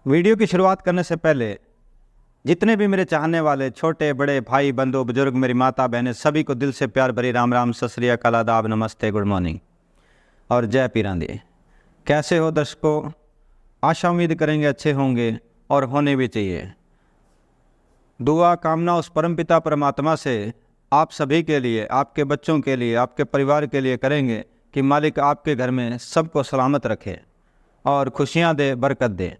Video की शुरुआत करने से पहले जितने भी मेरे चाहने वाले छोटे बड़े भाई बंधु बुजुर्ग मेरी माता बहनें सभी को दिल से प्यार भरी राम राम सत श्री अकाल आदाब नमस्ते गुड मॉर्निंग और जय पीरांदी। कैसे हो दर्शकों? आशा उम्मीद करेंगे अच्छे होंगे और होने भी चाहिए। दुआ कामना उस परमपिता परमात्मा से आप सभी के लिए, आपके बच्चों के लिए, आपके परिवार के लिए करेंगे कि मालिक आपके घर में सबको सलामत रखे और खुशियां दे, बरकत दे।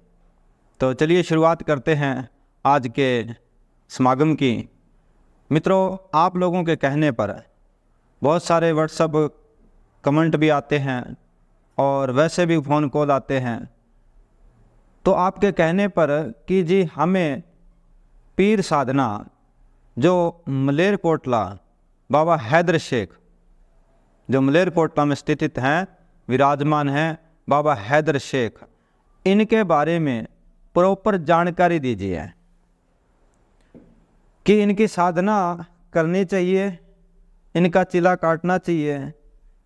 तो चलिए शुरुआत करते हैं आज के समागम की। मित्रों, आप लोगों के कहने पर बहुत सारे व्हाट्सएप कमेंट भी आते हैं और वैसे भी फ़ोन कॉल आते हैं। तो आपके कहने पर कि जी हमें पीर साधना जो मलेरकोटला बाबा हैदर शेख जो मलेरकोटला में स्थित हैं, विराजमान हैं बाबा हैदर शेख, इनके बारे में प्रॉपर जानकारी दीजिए कि इनकी साधना करनी चाहिए, इनका चिला काटना चाहिए,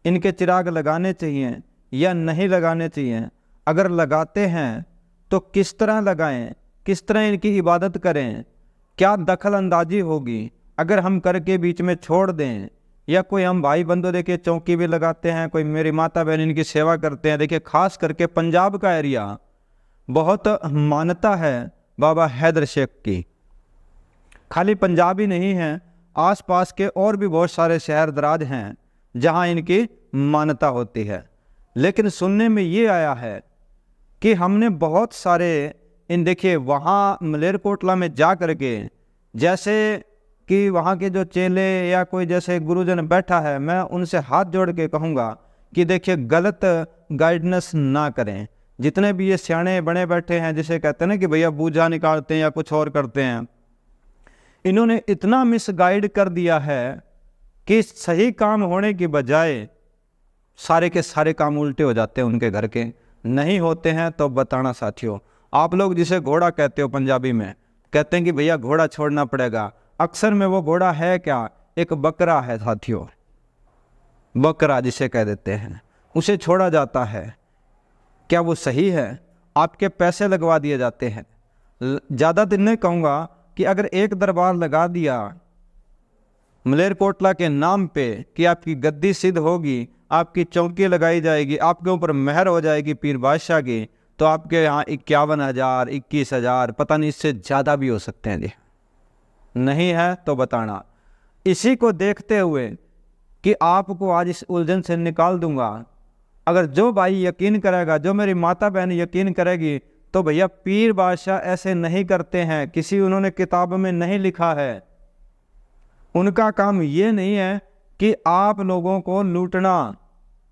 इनके चिराग लगाने चाहिए या नहीं लगाने चाहिए, अगर लगाते हैं तो किस तरह लगाएं, किस तरह इनकी इबादत करें, क्या दखल अंदाजी होगी अगर हम करके बीच में छोड़ दें, या कोई हम भाई बंधु देखिए चौकी भी लगाते हैं, कोई मेरी माता बहन इनकी सेवा करते हैं। देखिए खास करके पंजाब का एरिया बहुत मान्यता है बाबा हैदर शेख की। खाली पंजाब ही नहीं है, आसपास के और भी बहुत सारे शहर दराज हैं जहां इनकी मान्यता होती है। लेकिन सुनने में ये आया है कि हमने बहुत सारे देखिए वहाँ मलेरकोटला में जा कर के, जैसे कि वहाँ के जो चेले या कोई जैसे गुरुजन बैठा है, मैं उनसे हाथ जोड़ के कहूँगा कि देखिए गलत गाइडेंस ना करें। जितने भी ये सियाने बने बैठे हैं, जिसे कहते हैं ना कि भैया बूझा निकालते हैं या कुछ और करते हैं, इन्होंने इतना मिसगाइड कर दिया है कि सही काम होने की बजाय सारे के सारे काम उल्टे हो जाते हैं, उनके घर के नहीं होते हैं। तो बताना साथियों, आप लोग जिसे घोड़ा कहते हो पंजाबी में, कहते हैं कि भैया घोड़ा छोड़ना पड़ेगा। अक्सर में वो घोड़ा है क्या? एक बकरा है साथियों, बकरा जिसे कह देते हैं, उसे छोड़ा जाता है। क्या वो सही है? आपके पैसे लगवा दिए जाते हैं। ज़्यादा दिन नहीं कहूँगा कि अगर एक दरबार लगा दिया मलेरकोटला के नाम पे कि आपकी गद्दी सिद्ध होगी, आपकी चौकी लगाई जाएगी, आपके ऊपर मेहर हो जाएगी पीर बादशाह की, तो आपके यहाँ 51,000 21,000 पता नहीं इससे ज़्यादा भी हो सकते हैं जी। नहीं है तो बताना। इसी को देखते हुए कि आपको आज इस उलझन से निकाल दूंगा, अगर जो भाई यकीन करेगा, जो मेरी माता बहन यकीन करेगी, तो भैया पीर बादशाह ऐसे नहीं करते हैं, किसी उन्होंने किताब में नहीं लिखा है। उनका काम ये नहीं है कि आप लोगों को लूटना,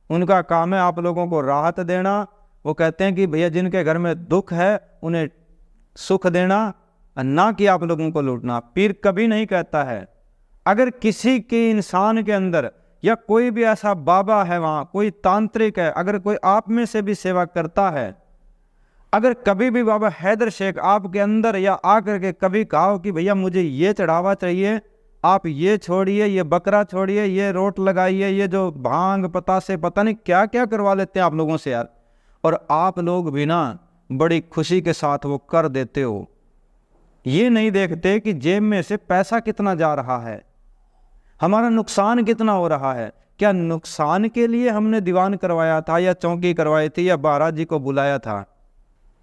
उनका काम है आप लोगों को राहत देना। वो कहते हैं कि भैया जिनके घर में दुख है उन्हें सुख देना, ना कि आप लोगों को लूटना। पीर कभी नहीं कहता है। अगर किसी के इंसान के अंदर या कोई भी ऐसा बाबा है, वहाँ कोई तांत्रिक है, अगर कोई आप में से भी सेवा करता है, अगर कभी भी बाबा हैदर शेख आपके अंदर या आकर के कभी कहा कि भैया मुझे ये चढ़ावा चाहिए, आप ये छोड़िए, ये बकरा छोड़िए, ये रोट लगाइए, ये जो भांग पतासे पता नहीं क्या क्या करवा लेते हैं आप लोगों से यार, और आप लोग भी ना बड़ी खुशी के साथ वो कर देते हो। ये नहीं देखते कि जेब में से पैसा कितना जा रहा है, हमारा नुकसान कितना हो रहा है। क्या नुकसान के लिए हमने दीवान करवाया था या चौकी करवाई थी या महाराज जी को बुलाया था,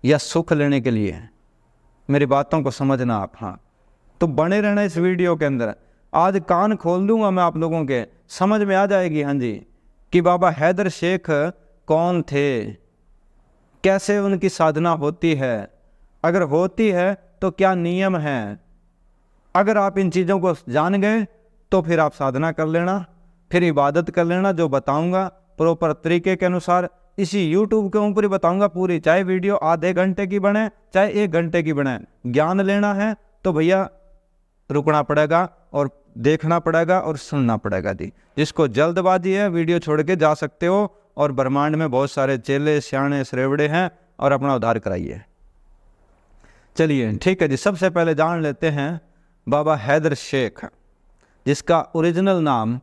या सुख लेने के लिए? मेरी बातों को समझना आप। हाँ, तो बने रहना इस वीडियो के अंदर। आज कान खोल दूंगा मैं आप लोगों के, समझ में आ जाएगी हाँ जी कि बाबा हैदर शेख कौन थे, कैसे उनकी साधना होती है, अगर होती है तो क्या नियम है। अगर आप इन चीज़ों को जान गए तो फिर आप साधना कर लेना, फिर इबादत कर लेना। जो बताऊंगा प्रॉपर तरीके के अनुसार इसी YouTube के ऊपर ही बताऊंगा पूरी, चाहे वीडियो आधे घंटे की बने चाहे 1 घंटे की बने। ज्ञान लेना है तो भैया रुकना पड़ेगा और देखना पड़ेगा और सुनना पड़ेगा जी। जिसको जल्दबाजी है वीडियो छोड़ के जा सकते हो, और ब्रह्मांड में बहुत सारे चेले सियाणे श्रेवड़े हैं, और अपना उद्धार कराइए। चलिए ठीक है जी, सबसे पहले जान लेते हैं बाबा हैदर शेख, जिसका ओरिजिनल नाम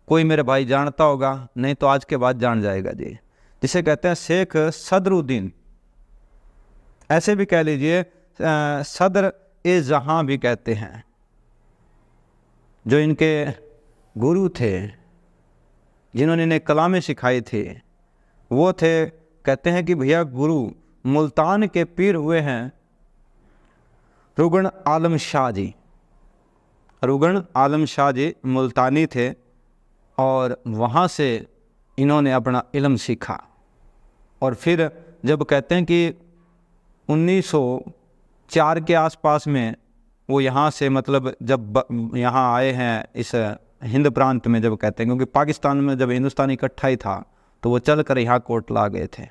कोई मेरे भाई जानता होगा, नहीं तो आज के बाद जान जाएगा जी। जिसे कहते हैं शेख सदरुद्दीन। ऐसे भी कह लीजिए सदर ए जहां भी कहते हैं। जो इनके गुरु थे, जिन्होंने इन्हें कलामें सिखाई थी, वो थे, कहते हैं कि भैया गुरु मुल्तान के पीर हुए हैं रुगन आलम शाह जी। रुगन आलम शाह जी मुल्तानी थे और वहाँ से इन्होंने अपना इल्म सीखा। और फिर जब कहते हैं कि 1904 के आसपास में वो यहाँ से मतलब जब यहाँ आए हैं इस हिंद प्रांत में, जब कहते हैं, क्योंकि पाकिस्तान में जब हिंदुस्तान इकट्ठा ही था तो वो चल कर यहाँ कोटला आ गए थे।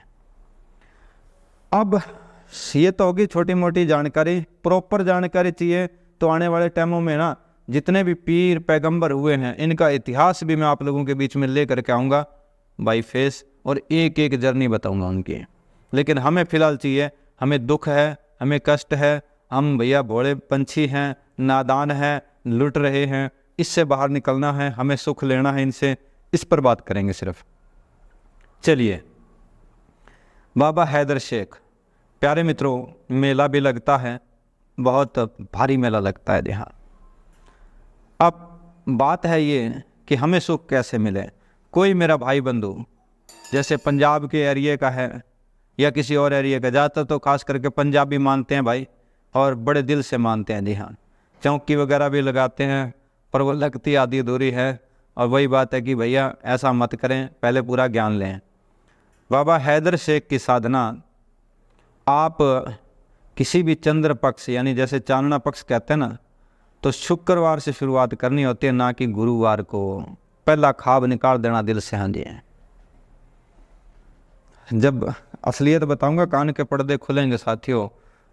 अब ये तो होगी छोटी मोटी जानकारी। प्रॉपर जानकारी चाहिए तो आने वाले टाइमों में ना जितने भी पीर पैगंबर हुए हैं इनका इतिहास भी मैं आप लोगों के बीच में ले करके आऊँगा बाई फेस, और एक एक जर्नी बताऊँगा उनकी। लेकिन हमें फ़िलहाल चाहिए, हमें दुख है, हमें कष्ट है, हम भैया भोले पंछी हैं, नादान हैं, लुट रहे हैं, इससे बाहर निकलना है, हमें सुख लेना है इनसे, इस पर बात करेंगे सिर्फ। चलिए, बाबा हैदर शेख। प्यारे मित्रों, मेला भी लगता है, बहुत भारी मेला लगता है यहाँ। अब बात है ये कि हमें सुख कैसे मिले। कोई मेरा भाई बंधु जैसे पंजाब के एरिए का है या किसी और एरिया का, ज़्यादातर तो खास करके पंजाबी मानते हैं भाई, और बड़े दिल से मानते हैं। जी हाँ, चौकी वगैरह भी लगाते हैं, पर वो लगती आधी अधूरी है। और वही बात है कि भैया ऐसा मत करें, पहले पूरा ज्ञान लें। बाबा हैदर शेख की साधना आप किसी भी चंद्र पक्ष, यानी जैसे चांदना पक्ष कहते हैं ना, तो शुक्रवार से शुरुआत करनी होती है, ना कि गुरुवार को। पहला ख्वाब निकाल देना दिल से। हाँ जी, जब असलियत बताऊंगा कान के पर्दे खुलेंगे साथियों।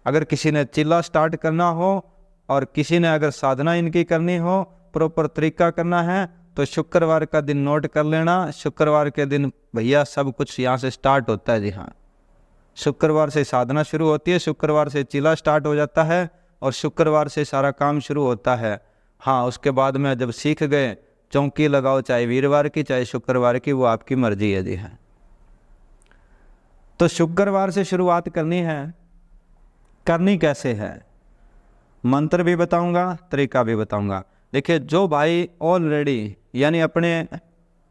अगर किसी ने चिल्ला स्टार्ट करना हो और किसी ने अगर साधना इनकी करनी हो, प्रॉपर तरीका करना है, तो शुक्रवार का दिन नोट कर लेना। शुक्रवार के दिन भैया सब कुछ यहाँ से स्टार्ट होता है। जी हाँ, शुक्रवार से साधना शुरू होती है, शुक्रवार से चिल्ला स्टार्ट हो जाता है और शुक्रवार से सारा काम शुरू होता है। हाँ, उसके बाद में जब सीख गए, चौकी लगाओ, चाहे वीरवार की चाहे शुक्रवार की, वो आपकी मर्जी है। जी हाँ, तो शुक्रवार से शुरुआत करनी है। करनी कैसे है, मंत्र भी बताऊंगा, तरीका भी बताऊंगा। देखिए, जो भाई ऑलरेडी यानी अपने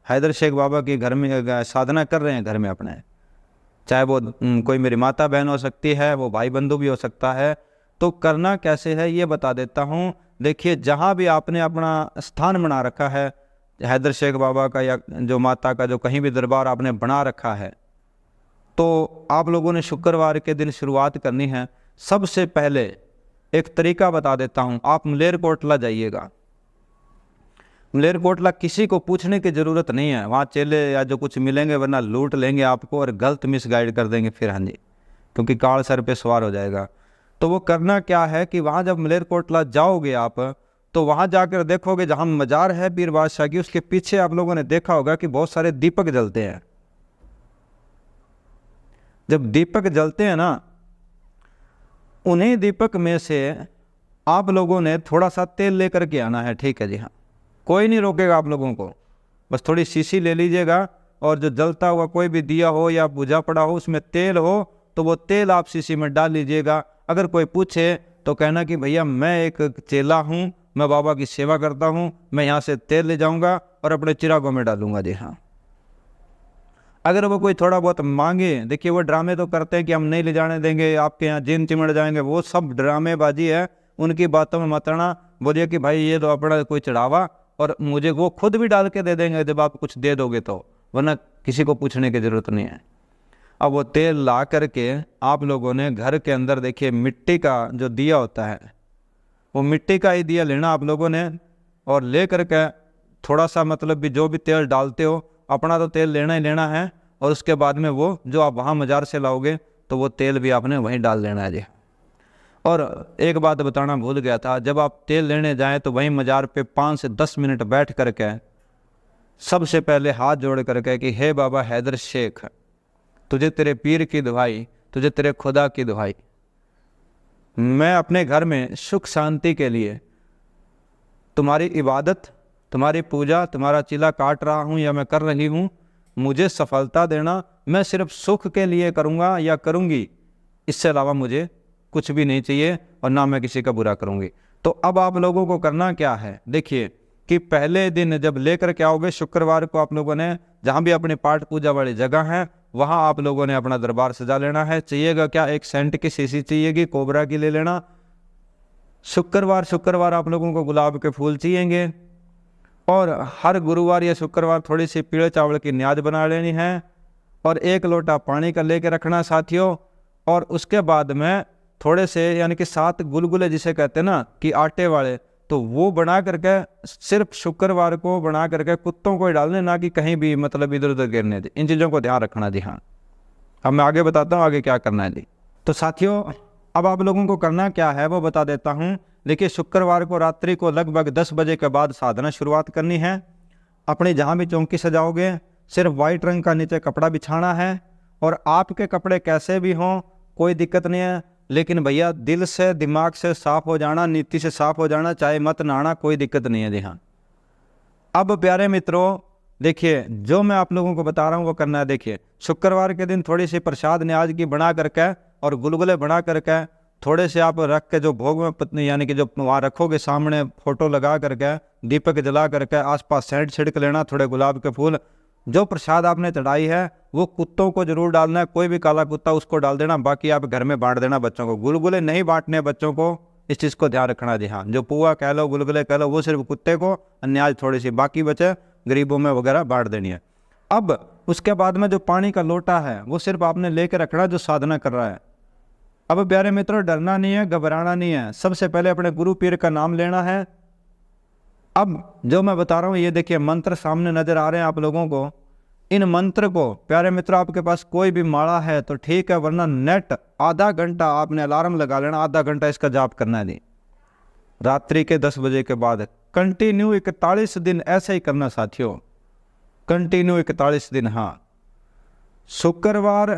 हैदर शेख बाबा के घर में साधना कर रहे हैं घर में अपने, चाहे वो कोई मेरी माता बहन हो सकती है, वो भाई बंधु भी हो सकता है, तो करना कैसे है ये बता देता हूँ। देखिए, जहाँ भी आपने अपना स्थान बना रखा है हैदर शेख बाबा का या जो माता का, जो कहीं भी दरबार आपने बना रखा है, तो आप लोगों ने शुक्रवार के दिन शुरुआत करनी है। सबसे पहले एक तरीका बता देता हूँ, आप मलेरकोटला जाइएगा। मलेरकोटला किसी को पूछने की ज़रूरत नहीं है, वहाँ चेले या जो कुछ मिलेंगे, वरना लूट लेंगे आपको और गलत मिसगाइड कर देंगे फिर। हाँ जी, क्योंकि काल सर पे सवार हो जाएगा। तो वो करना क्या है कि वहाँ जब मलेरकोटला जाओगे आप, तो वहाँ जाकर देखोगे जहाँ मजार है पीर बादशाह की, उसके पीछे आप लोगों ने देखा होगा कि बहुत सारे दीपक जलते हैं। जब दीपक जलते हैं ना, उन्हीं दीपक में से आप लोगों ने थोड़ा सा तेल लेकर के आना है। ठीक है जी हाँ, कोई नहीं रोकेगा आप लोगों को, बस थोड़ी शीशी ले लीजिएगा और जो जलता हुआ कोई भी दिया हो या बुझा पड़ा हो उसमें तेल हो, तो वो तेल आप शीशी में डाल लीजिएगा। अगर कोई पूछे तो कहना कि भैया मैं एक चेला हूँ, मैं बाबा की सेवा करता हूँ, मैं यहाँ से तेल ले जाऊँगा और अपने चिरागों में डालूंगा। जी हाँ, अगर वो कोई थोड़ा बहुत मांगे, देखिए वो ड्रामे तो करते हैं कि हम नहीं ले जाने देंगे, आपके यहाँ जिन चिमड़ जाएंगे, वो सब ड्रामेबाजी है, उनकी बातों में मत आना। बोलिए कि भाई ये तो अपना कोई चढ़ावा, और मुझे वो खुद भी डाल के दे देंगे जब आप कुछ दे दोगे तो, वरना किसी को पूछने की ज़रूरत नहीं है। अब वो तेल ला करके आप लोगों ने घर के अंदर, देखिए मिट्टी का जो दिया होता है, वो मिट्टी का ही दिया लेना आप लोगों ने, और ले करके थोड़ा सा मतलब भी जो भी तेल डालते हो, अपना तो तेल लेना ही लेना है, और उसके बाद में वो जो आप वहाँ मजार से लाओगे तो वो तेल भी आपने वहीं डाल देना है जी। और एक बात बताना भूल गया था, जब आप तेल लेने जाएं तो वहीं मजार पे 5 से 10 मिनट बैठ करके सबसे पहले हाथ जोड़ करके कि हे बाबा हैदर शेख, तुझे तेरे पीर की दुहाई, तुझे तेरे खुदा की दुहाई, मैं अपने घर में सुख शांति के लिए तुम्हारी इबादत, तुम्हारी पूजा, तुम्हारा चिल्ला काट रहा हूँ या मैं कर रही हूँ, मुझे सफलता देना। मैं सिर्फ सुख के लिए करूँगा या करूँगी, इससे अलावा मुझे कुछ भी नहीं चाहिए और ना मैं किसी का बुरा करूँगी। तो अब आप लोगों को करना क्या है, देखिए कि पहले दिन जब लेकर के आओगे शुक्रवार को आप लोगों ने जहाँ भी अपने पाठ पूजा वाली जगह है वहाँ आप लोगों ने अपना दरबार सजा लेना है। चाहिएगा क्या, एक सेंट की शीशी चाहिएगी, कोबरा की ले लेना। शुक्रवार आप लोगों को गुलाब के फूल चाहिएंगे और हर गुरुवार या शुक्रवार थोड़ी सी पीले चावल की न्याज बना लेनी है और 1 लोटा पानी का लेके रखना साथियों। और उसके बाद में थोड़े से यानी कि 7 गुलगुले जिसे कहते हैं ना कि आटे वाले, तो वो बना करके सिर्फ शुक्रवार को बना करके कुत्तों को ही डालने, ना कि कहीं भी मतलब इधर उधर गिरने दे। इन चीज़ों को ध्यान रखना जी। हाँ, अब मैं आगे बताता हूँ आगे क्या करना है जी। तो साथियों अब आप लोगों को करना क्या है वो बता देता हूँ। देखिए शुक्रवार को रात्रि को लगभग 10 बजे के बाद साधना शुरुआत करनी है। अपनी जहाँ भी चौकी सजाओगे सिर्फ वाइट रंग का नीचे कपड़ा बिछाना है और आपके कपड़े कैसे भी हों कोई दिक्कत नहीं है, लेकिन भैया दिल से दिमाग से साफ हो जाना, नीति से साफ हो जाना, चाहे मत नहाना, कोई दिक्कत नहीं है जी। हाँ, अब प्यारे मित्रों देखिए जो मैं आप लोगों को बता रहा हूँ वो करना है। देखिए शुक्रवार के दिन थोड़ी सी प्रसाद न्याज की बना करके और गुलगुले बना करके थोड़े से आप रख के जो भोग में पत्नी यानी कि जो वहाँ रखोगे सामने फोटो लगा करके दीपक जला करके आसपास सेंट छिड़क लेना, थोड़े गुलाब के फूल। जो प्रसाद आपने चढ़ाई है वो कुत्तों को जरूर डालना है, कोई भी काला कुत्ता उसको डाल देना, बाकी आप घर में बांट देना बच्चों को। गुलगुले नहीं बांटने बच्चों को, इस चीज़ को ध्यान रखना जी। हाँ, जो पुआ कह लो गुलगुले कह लो वो सिर्फ कुत्ते को, अन्याज थोड़ी सी बाकी बचे गरीबों में वगैरह बांट देनी है। अब उसके बाद में जो पानी का लोटा है वो सिर्फ आपने लेके रखना जो साधना कर रहा है। अब प्यारे मित्रों डरना नहीं है, घबराना नहीं है, सबसे पहले अपने गुरु पीर का नाम लेना है। अब जो मैं बता रहा हूँ ये देखिए मंत्र सामने नजर आ रहे हैं आप लोगों को। इन मंत्र को प्यारे मित्रों आपके पास कोई भी माला है तो ठीक है, वरना नेट आधा घंटा आपने अलार्म लगा लेना, आधा घंटा इसका जाप करना है जी। रात्रि के 10 बजे के बाद कंटिन्यू 41 दिन ऐसे ही करना साथियों, कंटिन्यू 41 दिन। हाँ, शुक्रवार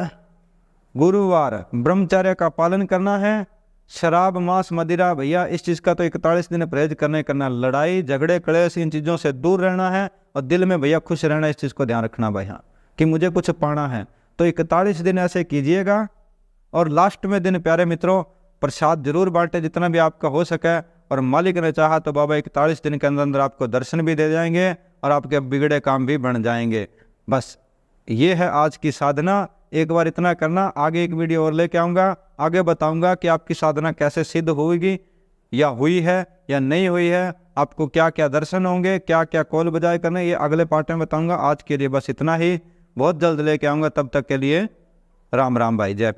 गुरुवार ब्रह्मचर्य का पालन करना है। शराब मांस मदिरा भैया इस चीज़ का तो 41 दिन परहेज करना। लड़ाई झगड़े कलेश इन चीज़ों से दूर रहना है और दिल में भैया खुश रहना, इस चीज़ को ध्यान रखना भाई। हाँ, कि मुझे कुछ पाना है तो 41 दिन ऐसे कीजिएगा। और लास्ट में दिन प्यारे मित्रों प्रसाद जरूर बांटे जितना भी आपका हो सके, और मालिक ने चाहा तो बाबा 41 दिन के अंदर आपको दर्शन भी दे जाएंगे और आपके बिगड़े काम भी बन जाएंगे। बस ये है आज की साधना, एक बार इतना करना। आगे एक वीडियो और लेके आऊँगा, आगे बताऊँगा कि आपकी साधना कैसे सिद्ध होगी या हुई है या नहीं हुई है, आपको क्या क्या दर्शन होंगे, क्या क्या कौल बजाय करने, ये अगले पार्ट में बताऊँगा। आज के लिए बस इतना ही, बहुत जल्द लेके आऊँगा, तब तक के लिए राम राम भाई, जय।